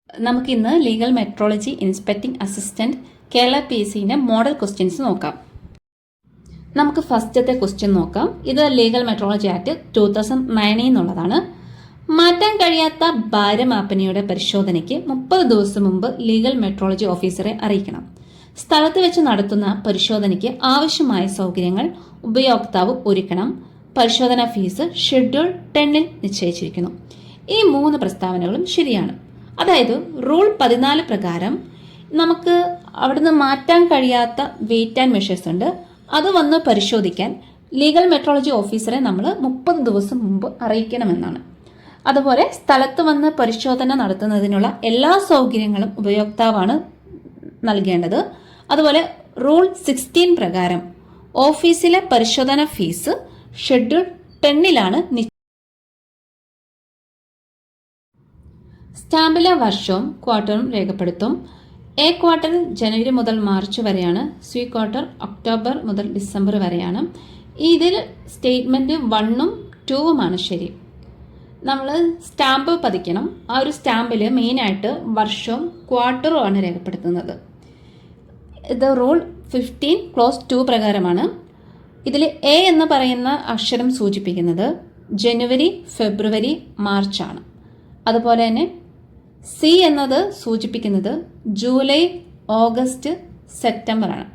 നമുക്കിന്ന് legal metrology inspecting assistant Kerala PSCന്റെ model questions നോക്കാം. നമുക്ക് ഫസ്റ്റത്തെ ക്വസ്റ്റ്യൻ നോക്കാം. ഇത് ലീഗൽ മെട്രോളജി ആക്ട് 2009 എന്നുള്ളതാണ്. മാറ്റാൻ കഴിയാത്ത ഭാരമാപനയുടെ പരിശോധനയ്ക്ക് 30 ദിവസം മുമ്പ് ലീഗൽ മെട്രോളജി ഓഫീസറെ അറിയിക്കണം. സ്ഥലത്ത് വെച്ച് നടത്തുന്ന പരിശോധനയ്ക്ക് ആവശ്യമായ സൗകര്യങ്ങൾ ഉപയോക്താവ് ഒരുക്കണം. പരിശോധനാ ഫീസ് ഷെഡ്യൂൾ 10 നിശ്ചയിച്ചിരിക്കുന്നു. ഈ 3 പ്രസ്താവനകളും ശരിയാണ്. അതായത് റൂൾ 14 പ്രകാരം നമുക്ക് അവിടുന്ന് മാറ്റാൻ കഴിയാത്ത വെയിറ്റ് ആൻഡ് മെഷേഴ്സ് ഉണ്ട്. അത് വന്ന് പരിശോധിക്കാൻ ലീഗൽ മെട്രോളജി ഓഫീസറെ നമ്മൾ 30 ദിവസം മുമ്പ് അറിയിക്കണമെന്നാണ്. അതുപോലെ സ്ഥലത്ത് വന്ന് പരിശോധന നടത്തുന്നതിനുള്ള എല്ലാ സൗകര്യങ്ങളും ഉപയോക്താവാണ് നൽകേണ്ടത്. അതുപോലെ റൂൾ 16 പ്രകാരം ഓഫീസിലെ പരിശോധന ഫീസ് ഷെഡ്യൂൾ 10 സ്റ്റാമ്പിലെ വർഷവും ക്വാർട്ടറും രേഖപ്പെടുത്തും. എ ക്വാർട്ടർ ജനുവരി മുതൽ മാർച്ച് വരെയാണ്. സി ക്വാർട്ടർ ഒക്ടോബർ മുതൽ ഡിസംബർ വരെയാണ്. ഇതിൽ സ്റ്റേറ്റ്മെന്റ് 1ഉം 2ഉമാണ് ശരി. നമ്മൾ സ്റ്റാമ്പ് പതിക്കണം. ആ ഒരു സ്റ്റാമ്പിൽ മെയിനായിട്ട് വർഷവും ക്വാർട്ടറും ആണ് രേഖപ്പെടുത്തുന്നത്. ഇത് റൂൾ 15 ക്ലോസ് 2 പ്രകാരമാണ്. ഇതിൽ എ എന്ന് പറയുന്ന അക്ഷരം സൂചിപ്പിക്കുന്നത് ജനുവരി, ഫെബ്രുവരി, മാർച്ചാണ്. അതുപോലെ തന്നെ സി എന്നത് സൂചിപ്പിക്കുന്നത് ജൂലൈ, ഓഗസ്റ്റ്, സെപ്റ്റംബർ ആണ്.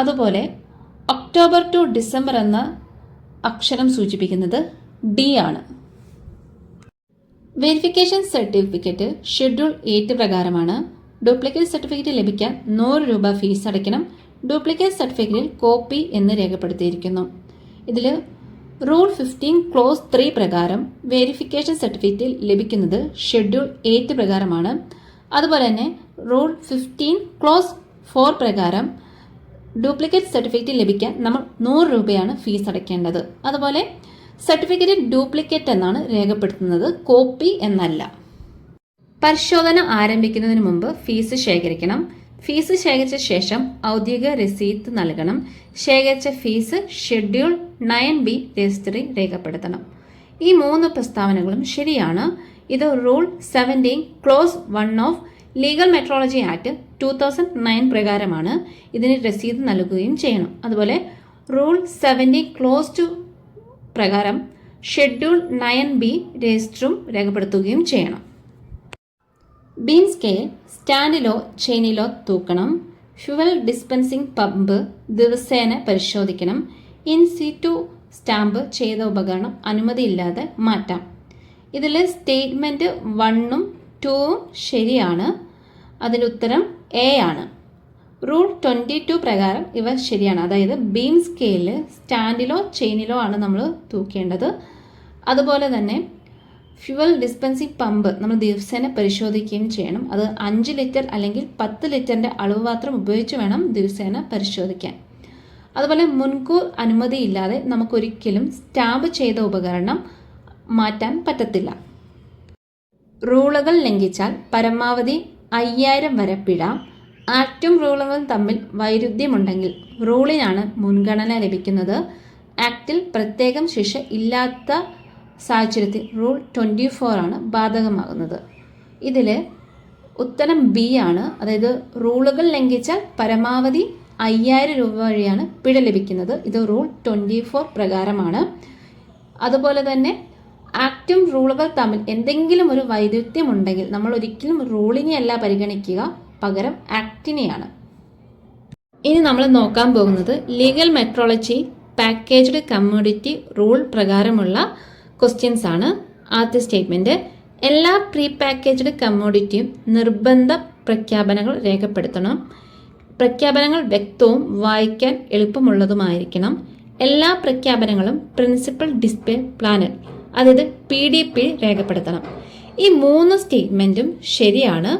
അതുപോലെ ഒക്ടോബർ ടു ഡിസംബർ എന്ന അക്ഷരം സൂചിപ്പിക്കുന്നത് ഡി ആണ്. വെരിഫിക്കേഷൻ സർട്ടിഫിക്കറ്റ് ഷെഡ്യൂൾ 8 പ്രകാരമാണ്. ഡ്യൂപ്ലിക്കേറ്റ് സർട്ടിഫിക്കറ്റ് ലഭിക്കാൻ 100 രൂപ ഫീസ് അടയ്ക്കണം. ഡ്യൂപ്ലിക്കേറ്റ് സർട്ടിഫിക്കറ്റിൽ കോപ്പി എന്ന് രേഖപ്പെടുത്തിയിരിക്കുന്നു. ഇതിൽ റൂൾ 15 ക്ലോസ് 3 പ്രകാരം വെരിഫിക്കേഷൻ സർട്ടിഫിക്കറ്റ് ലഭിക്കുന്നത് ഷെഡ്യൂൾ 8 പ്രകാരമാണ്. അതുപോലെ തന്നെ റൂൾ 15 ക്ലോസ് 4 പ്രകാരം ഡ്യൂപ്ലിക്കേറ്റ് സർട്ടിഫിക്കറ്റ് ലഭിക്കാൻ നമ്മൾ 100 രൂപയാണ് ഫീസ് അടയ്ക്കേണ്ടത്. അതുപോലെ സർട്ടിഫിക്കറ്റ് ഡ്യൂപ്ലിക്കേറ്റ് എന്നാണ് രേഖപ്പെടുത്തുന്നത്, കോപ്പി എന്നല്ല. പരിശോധന ആരംഭിക്കുന്നതിന് മുമ്പ് ഫീസ് ശേഖരിക്കണം. ഫീസ് ശേഖരിച്ച ശേഷം ഔദ്യോഗിക രസീത് നൽകണം. ശേഖരിച്ച ഫീസ് ഷെഡ്യൂൾ 9B രജിസ്റ്ററിൽ രേഖപ്പെടുത്തണം. ഈ 3 പ്രസ്താവനകളും ശരിയാണ്. ഇത് rule 17 close 1 of legal metrology act 2009 പ്രകാരമാണ്. ഇതിന് രസീത് നൽകുകയും ചെയ്യണം. അതുപോലെ റൂൾ 17 ക്ലോസ് 2 പ്രകാരം ഷെഡ്യൂൾ 9B രജിസ്റ്ററും രേഖപ്പെടുത്തുകയും ചെയ്യണം. ബീം സ്കെയിൽ സ്റ്റാൻഡിലോ ചെയിനിലോ തൂക്കണം. ഫ്യുവൽ ഡിസ്പെൻസിംഗ് പമ്പ് ദിവസേന പരിശോധിക്കണം. ഇൻ സിറ്റു സ്റ്റാമ്പ് ചെയ്ത ഉപകരണം അനുമതിയില്ലാതെ മാറ്റാം. ഇതിൽ സ്റ്റേറ്റ്മെന്റ് 1ഉം 2ഉം ശരിയാണ്. അതിൻ്റെ ഉത്തരം എ ആണ്. റൂൾ 22 പ്രകാരം ഇവ ശരിയാണ്. അതായത് ബീം സ്കെയില് സ്റ്റാൻഡിലോ ചെയിനിലോ ആണ് നമ്മൾ തൂക്കേണ്ടത്. അതുപോലെ തന്നെ ഫ്യുവൽ ഡിസ്പെൻസിംഗ് പമ്പ് നമ്മൾ ദിവസേന പരിശോധിക്കുകയും ചെയ്യണം. അത് 5 ലിറ്റർ അല്ലെങ്കിൽ 10 ലിറ്ററിൻ്റെ അളവ് പാത്രം ഉപയോഗിച്ച് വേണം ദിവസേന പരിശോധിക്കാൻ. അതുപോലെ മുൻകൂർ അനുമതിയില്ലാതെ നമുക്കൊരിക്കലും സ്റ്റാമ്പ് ചെയ്ത ഉപകരണം മാറ്റാൻ പറ്റത്തില്ല. റൂളുകൾ ലംഘിച്ചാൽ പരമാവധി 5000 വരെ പിഴ. ആക്റ്റും റൂളുകളും തമ്മിൽ വൈരുദ്ധ്യമുണ്ടെങ്കിൽ റൂളിനാണ് മുൻഗണന ലഭിക്കുന്നത്. ആക്റ്റിൽ പ്രത്യേകം ശിക്ഷ ഇല്ലാത്ത സാഹചര്യത്തിൽ റൂൾ 24 ആണ് ബാധകമാകുന്നത്. ഇതിൽ ഉത്തരം ബി ആണ്. അതായത് റൂളുകൾ ലംഘിച്ചാൽ പരമാവധി 5000 രൂപ വഴിയാണ് പിഴ ലഭിക്കുന്നത്. ഇത് റൂൾ 24 പ്രകാരമാണ്. അതുപോലെ തന്നെ ആക്റ്റും റൂളുകൾ തമ്മിൽ എന്തെങ്കിലും ഒരു വൈരുദ്ധ്യമുണ്ടെങ്കിൽ നമ്മൾ ഒരിക്കലും റൂളിനെ അല്ല പരിഗണിക്കുക, പകരം ആക്റ്റിനെയാണ്. ഇനി നമ്മൾ നോക്കാൻ പോകുന്നത് legal metrology packaged commodity rule പ്രകാരമുള്ള ക്വസ്റ്റ്യൻസ് ആണ്. ആദ്യത്തെ സ്റ്റേറ്റ്മെന്റ്, എല്ലാ പ്രീ പാക്കേജ്ഡ് കമ്മോഡിറ്റിയും നിർബന്ധ പ്രഖ്യാപനങ്ങൾ രേഖപ്പെടുത്തണം. പ്രഖ്യാപനങ്ങൾ വ്യക്തവും വായിക്കാൻ എളുപ്പമുള്ളതുമായിരിക്കണം. എല്ലാ പ്രഖ്യാപനങ്ങളും പ്രിൻസിപ്പൽ ഡിസ്പ്ലേ പ്ലാനിൽ, അതായത് PDP രേഖപ്പെടുത്തണം. ഈ 3 സ്റ്റേറ്റ്മെന്റും ശരിയാണ്.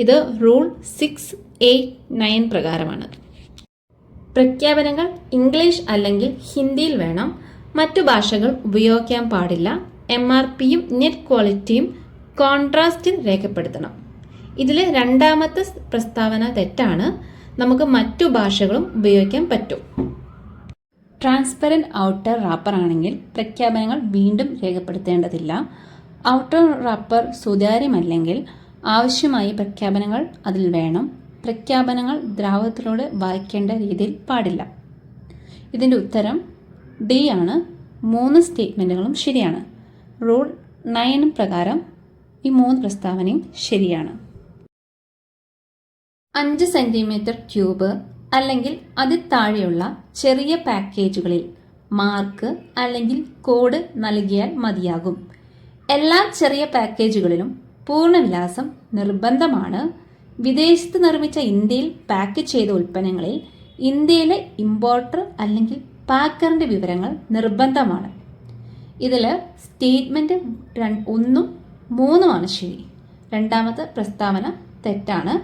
ഇത് റൂൾ 689 പ്രകാരമാണ്. പ്രഖ്യാപനങ്ങൾ ഇംഗ്ലീഷ് അല്ലെങ്കിൽ ഹിന്ദിയിൽ വേണം. മറ്റു ഭാഷകൾ ഉപയോഗിക്കാൻ പാടില്ല. MRPയും നെറ്റ് ക്വാളിറ്റിയും കോൺട്രാസ്റ്റിൽ രേഖപ്പെടുത്തണം. ഇതിൽ 2ാമത്തെ പ്രസ്താവന തെറ്റാണ്. നമുക്ക് മറ്റു ഭാഷകളും ഉപയോഗിക്കാൻ പറ്റും. ട്രാൻസ്പെറൻറ്റ് ഔട്ടർ റാപ്പർ ആണെങ്കിൽ പ്രഖ്യാപനങ്ങൾ വീണ്ടും രേഖപ്പെടുത്തേണ്ടതില്ല. ഔട്ടർ റാപ്പർ സുതാര്യമല്ലെങ്കിൽ ആവശ്യമായ പ്രഖ്യാപനങ്ങൾ അതിൽ വേണം. പ്രഖ്യാപനങ്ങൾ ദ്രാവകത്തിലൂടെ വായിക്കേണ്ട രീതിയിൽ പാടില്ല. ഇതിൻ്റെ ഉത്തരം ഡി ആണ്. 3 സ്റ്റേറ്റ്മെൻറ്റുകളും ശരിയാണ്. റൂൾ 9 പ്രകാരം ഈ 3 പ്രസ്താവനയും ശരിയാണ്. 5 സെൻറ്റിമീറ്റർ ക്യൂബ് അല്ലെങ്കിൽ അതിൽ താഴെയുള്ള ചെറിയ പാക്കേജുകളിൽ മാർക്ക് അല്ലെങ്കിൽ കോഡ് നൽകിയാൽ മതിയാകും. എല്ലാ ചെറിയ പാക്കേജുകളിലും പൂർണ്ണവിലാസം നിർബന്ധമാണ്. വിദേശത്ത് നിർമ്മിച്ച ഇന്ത്യയിൽ പാക്ക് ചെയ്ത ഉൽപ്പന്നങ്ങളിൽ ഇന്ത്യയിലെ ഇമ്പോർട്ടർ അല്ലെങ്കിൽ പാക്കറിൻ്റെ വിവരങ്ങൾ നിർബന്ധമാണ്. ഇതിൽ സ്റ്റേറ്റ്മെൻറ്റ് 1ഉം 3ഉമാണ് ശരി. രണ്ടാമത്തെ പ്രസ്താവന തെറ്റാണ്.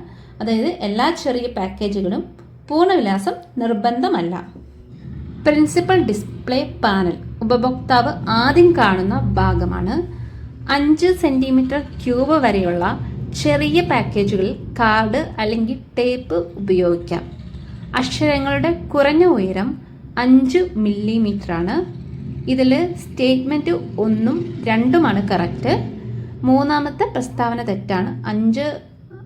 അതായത് എല്ലാ ചെറിയ പാക്കേജുകളും പൂർണ്ണവിലാസം നിർബന്ധമല്ല. പ്രിൻസിപ്പൽ ഡിസ്പ്ലേ പാനൽ ഉപഭോക്താവ് ആദ്യം കാണുന്ന ഭാഗമാണ്. 5 സെൻറ്റിമീറ്റർ ക്യൂബ് വരെയുള്ള ചെറിയ പാക്കേജുകളിൽ കാർഡ് അല്ലെങ്കിൽ ടേപ്പ് ഉപയോഗിക്കാം. അക്ഷരങ്ങളുടെ കുറഞ്ഞ ഉയരം 5 മില്ലിമീറ്ററാണ്. ഇതിൽ സ്റ്റേറ്റ്മെൻറ്റ് 1ഉം 2ഉമാണ് കറക്റ്റ്. മൂന്നാമത്തെ പ്രസ്താവന തെറ്റാണ്. 5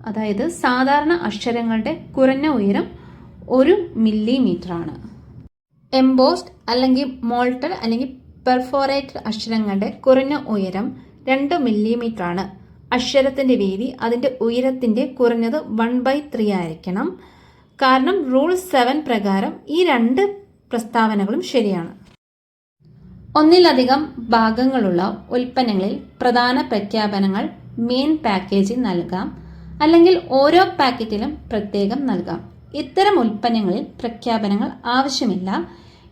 അതായത് സാധാരണ അക്ഷരങ്ങളുടെ കുറഞ്ഞ ഉയരം 1 മില്ലിമീറ്ററാണ്. എംബോസ്ഡ് അല്ലെങ്കിൽ മോൾട്ടഡ് അല്ലെങ്കിൽ പെർഫോറേറ്റഡ് അക്ഷരങ്ങളുടെ കുറഞ്ഞ ഉയരം 2 മില്ലിമീറ്ററാണ്. അക്ഷരത്തിൻ്റെ വീതി അതിൻ്റെ ഉയരത്തിൻ്റെ കുറഞ്ഞത് 1/3 ആയിരിക്കണം. കാരണം റൂൾ 7 പ്രകാരം ഈ 2 പ്രസ്താവനകളും ശരിയാണ്. ഒന്നിലധികം ഭാഗങ്ങളുള്ള ഉൽപ്പന്നങ്ങളിൽ പ്രധാന പ്രഖ്യാപനങ്ങൾ മെയിൻ പാക്കേജിൽ നൽകാം, അല്ലെങ്കിൽ ഓരോ പാക്കറ്റിലും പ്രത്യേകം നൽകാം. ഇത്തരം ഉൽപ്പന്നങ്ങളിൽ പ്രഖ്യാപനങ്ങൾ ആവശ്യമില്ല.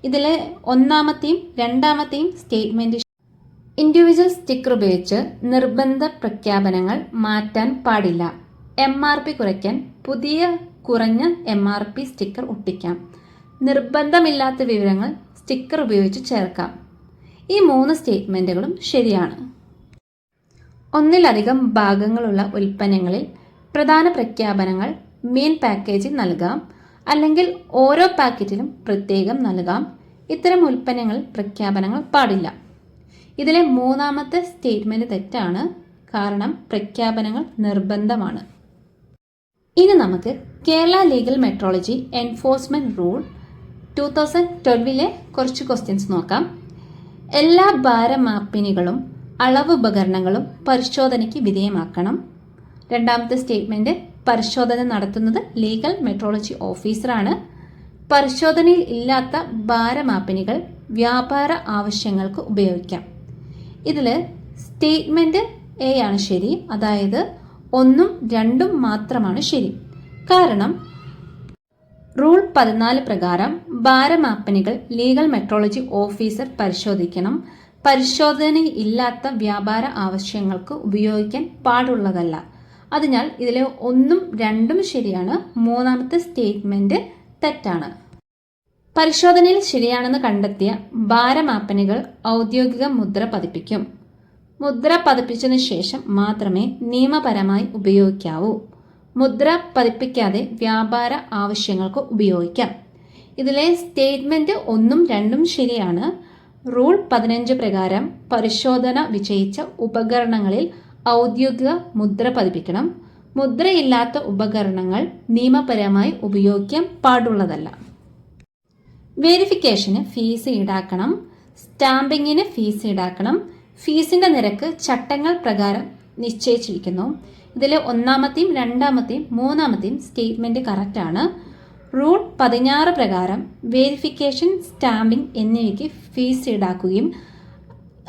ഇതിലെ 1ാമത്തെയും 2ാമത്തെയും സ്റ്റേറ്റ്മെൻറ്റ് ഇൻഡിവിജ്വൽ സ്റ്റിക്കർ ഉപയോഗിച്ച് നിർബന്ധ പ്രഖ്യാപനങ്ങൾ മാറ്റാൻ പാടില്ല. MRP കുറയ്ക്കാൻ പുതിയ കുറഞ്ഞ MRP സ്റ്റിക്കർ ഒട്ടിക്കാം. നിർബന്ധമില്ലാത്ത വിവരങ്ങൾ സ്റ്റിക്കർ ഉപയോഗിച്ച് ചേർക്കാം. ഈ 3 സ്റ്റേറ്റ്മെൻറ്റുകളും ശരിയാണ്. ഒന്നിലധികം ഭാഗങ്ങളുള്ള ഉൽപ്പന്നങ്ങളിൽ പ്രധാന പ്രഖ്യാപനങ്ങൾ മെയിൻ പാക്കേജിൽ നൽകാം, അല്ലെങ്കിൽ ഓരോ പാക്കറ്റിലും പ്രത്യേകം നൽകാം. ഇത്തരം ഉൽപ്പന്നങ്ങളിൽ പ്രഖ്യാപനങ്ങൾ പാടില്ല. ഇതിലെ 3ാമത്തെ സ്റ്റേറ്റ്മെൻറ്റ് തെറ്റാണ്. കാരണം പ്രഖ്യാപനങ്ങൾ നിർബന്ധമാണ്. ഇനി നമുക്ക് Kerala legal metrology enforcement rule 2012 കുറച്ച് ക്വസ്റ്റ്യൻസ് നോക്കാം. എല്ലാ ഭാരമാപ്പിനികളും അളവ് ഉപകരണങ്ങളും പരിശോധനയ്ക്ക് വിധേയമാക്കണം. 2ാമത്തെ സ്റ്റേറ്റ്മെൻറ്റ് പരിശോധന നടത്തുന്നത് ലീഗൽ മെട്രോളജി ഓഫീസറാണ്. പരിശോധനയിൽ ഇല്ലാത്ത ഭാരമാപ്പിനികൾ വ്യാപാര ആവശ്യങ്ങൾക്ക് ഉപയോഗിക്കാം. ഇതിൽ സ്റ്റേറ്റ്മെൻറ്റ് എ ആണ് ശരി. അതായത് 1ഉം 2ഉം മാത്രമാണ് ശരി. കാരണം റൂൾ 14 പ്രകാരം ഭാരമാപ്പനികൾ ലീഗൽ മെട്രോളജി ഓഫീസർ പരിശോധിക്കണം. പരിശോധനയിൽ ഇല്ലാത്ത വ്യാപാര ആവശ്യങ്ങൾക്ക് ഉപയോഗിക്കാൻ പാടുള്ളതല്ല. അതിനാൽ ഇതിലെ 1ഉം 2ഉം ശരിയാണ്. 3ാമത്തെ സ്റ്റേറ്റ്മെൻറ്റ് തെറ്റാണ്. പരിശോധനയിൽ ശരിയാണെന്ന് കണ്ടെത്തിയ ഭാരമാപ്പനികൾ ഔദ്യോഗിക മുദ്ര പതിപ്പിക്കും. മുദ്ര പതിപ്പിച്ചതിന് ശേഷം മാത്രമേ നിയമപരമായി ഉപയോഗിക്കാവൂ. മുദ്ര പതിപ്പിക്കാതെ വ്യാപാര ആവശ്യങ്ങൾക്ക് ഉപയോഗിക്കാം. ഇതിലെ സ്റ്റേറ്റ്മെൻറ്റ് 1ഉം 2ഉം ശരിയാണ്. റൂൾ 15 പ്രകാരം പരിശോധന വിജയിച്ച ഉപകരണങ്ങളിൽ ഔദ്യോഗിക മുദ്ര പതിപ്പിക്കണം. മുദ്രയില്ലാത്ത ഉപകരണങ്ങൾ നിയമപരമായി ഉപയോഗിക്കാൻ പാടുള്ളതല്ല. വെരിഫിക്കേഷന് ഫീസ് ഈടാക്കണം. സ്റ്റാമ്പിങ്ങിന് ഫീസ് ഈടാക്കണം. ഫീസിൻ്റെ നിരക്ക് ചട്ടങ്ങൾ പ്രകാരം നിശ്ചയിച്ചിരിക്കുന്നു. ഇതിൽ 1ാമത്തെയും 2ാമത്തെയും 3ാമത്തെയും സ്റ്റേറ്റ്മെൻറ്റ് കറക്റ്റാണ്. റൂൾ 16 പ്രകാരം വെരിഫിക്കേഷൻ, സ്റ്റാമ്പിംഗ് എന്നിവയ്ക്ക് ഫീസ് ഈടാക്കുകയും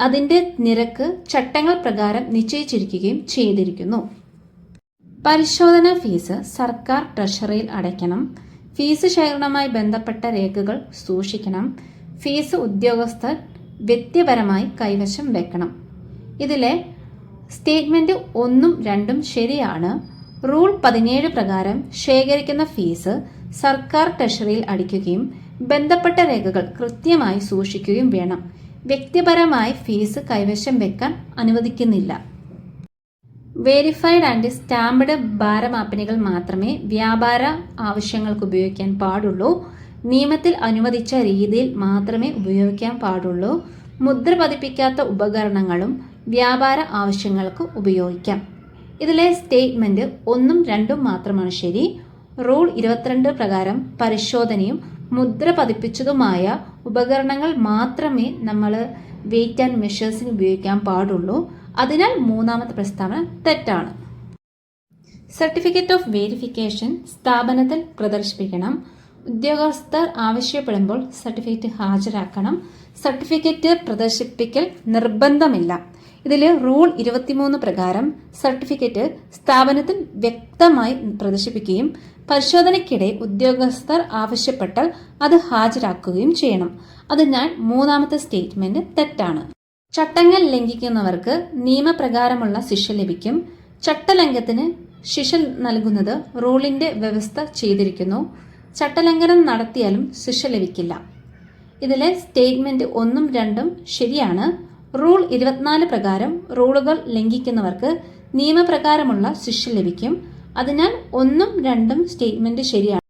അതിൻ്റെ നിരക്ക് ചട്ടങ്ങൾ പ്രകാരം നിശ്ചയിച്ചിരിക്കുകയും ചെയ്തിരിക്കുന്നു. പരിശോധനാ ഫീസ് സർക്കാർ ട്രഷറിയിൽ അടയ്ക്കണം. ഫീസ് ശേഖരണവുമായി ബന്ധപ്പെട്ട രേഖകൾ സൂക്ഷിക്കണം. ഫീസ് ഉദ്യോഗസ്ഥർ വ്യക്തിപരമായി കൈവശം വെക്കണം. ഇതിലെ സ്റ്റേറ്റ്മെൻറ്റ് 1ഉം 2ഉം ശരിയാണ്. റൂൾ 17 പ്രകാരം ശേഖരിക്കുന്ന ഫീസ് സർക്കാർ ട്രഷറിയിൽ അടയ്ക്കുകയും ബന്ധപ്പെട്ട രേഖകൾ കൃത്യമായി സൂക്ഷിക്കുകയും വേണം. വ്യക്തിപരമായി ഫീസ് കൈവശം വെക്കാൻ അനുവദിക്കുന്നില്ല. വെരിഫൈഡ് ആൻഡ് സ്റ്റാമ്പ്ഡ് ഭാരമാപ്പനികൾ മാത്രമേ വ്യാപാര ആവശ്യങ്ങൾക്ക് ഉപയോഗിക്കാൻ പാടുള്ളൂ. നിയമത്തിൽ അനുവദിച്ച രീതിയിൽ മാത്രമേ ഉപയോഗിക്കാൻ പാടുള്ളൂ. മുദ്ര പതിപ്പിക്കാത്ത ഉപകരണങ്ങളും വ്യാപാര ആവശ്യങ്ങൾക്ക് ഉപയോഗിക്കാം. ഇതിലെ സ്റ്റേറ്റ്മെന്റ് 1ഉം 2ഉം മാത്രമാണ് ശരി. റൂൾ 22 പ്രകാരം പരിശോധനയും മുദ്ര പതിപ്പിച്ചതുമായ ഉപകരണങ്ങൾ മാത്രമേ നമ്മൾ വെയിറ്റ് ആൻഡ് മെഷേഴ്സിന് ഉപയോഗിക്കാൻ പാടുള്ളൂ. അതിനാൽ മൂന്നാമത്തെ പ്രസ്താവന തെറ്റാണ്. സർട്ടിഫിക്കറ്റ് ഓഫ് വെരിഫിക്കേഷൻ സ്ഥാപനത്തിൽ പ്രദർശിപ്പിക്കണം. ഉദ്യോഗസ്ഥർ ആവശ്യപ്പെടുമ്പോൾ സർട്ടിഫിക്കറ്റ് ഹാജരാക്കണം. സർട്ടിഫിക്കറ്റ് പ്രദർശിപ്പിക്കൽ നിർബന്ധമില്ല. ഇതിൽ റൂൾ 23 പ്രകാരം സർട്ടിഫിക്കറ്റ് സ്ഥാപനത്തിൽ വ്യക്തമായി പ്രദർശിപ്പിക്കുകയും പരിശോധനയ്ക്കിടെ ഉദ്യോഗസ്ഥർ ആവശ്യപ്പെട്ടാൽ അത് ഹാജരാക്കുകയും ചെയ്യണം. അതിനാൽ മൂന്നാമത്തെ സ്റ്റേറ്റ്മെന്റ് തെറ്റാണ്. ചട്ടങ്ങൾ ലംഘിക്കുന്നവർക്ക് നിയമപ്രകാരമുള്ള ശിക്ഷ ലഭിക്കും. ചട്ടലംഘനത്തിന് ശിക്ഷ നൽകുന്നത് റൂളിന്റെ വ്യവസ്ഥ ചെയ്തിരിക്കുന്നു. ചട്ടലംഘനം നടത്തിയാലും ശിക്ഷ ലഭിക്കില്ല. ഇതിലെ സ്റ്റേറ്റ്മെന്റ് 1ഉം 2ഉം ശരിയാണ്. റൂൾ 24 പ്രകാരം റൂളുകൾ ലംഘിക്കുന്നവർക്ക് നിയമപ്രകാരമുള്ള ശിക്ഷ ലഭിക്കും. അതിനാൽ 1ഉം 2ഉം സ്റ്റേറ്റ്മെന്റ് ശരിയാണ്.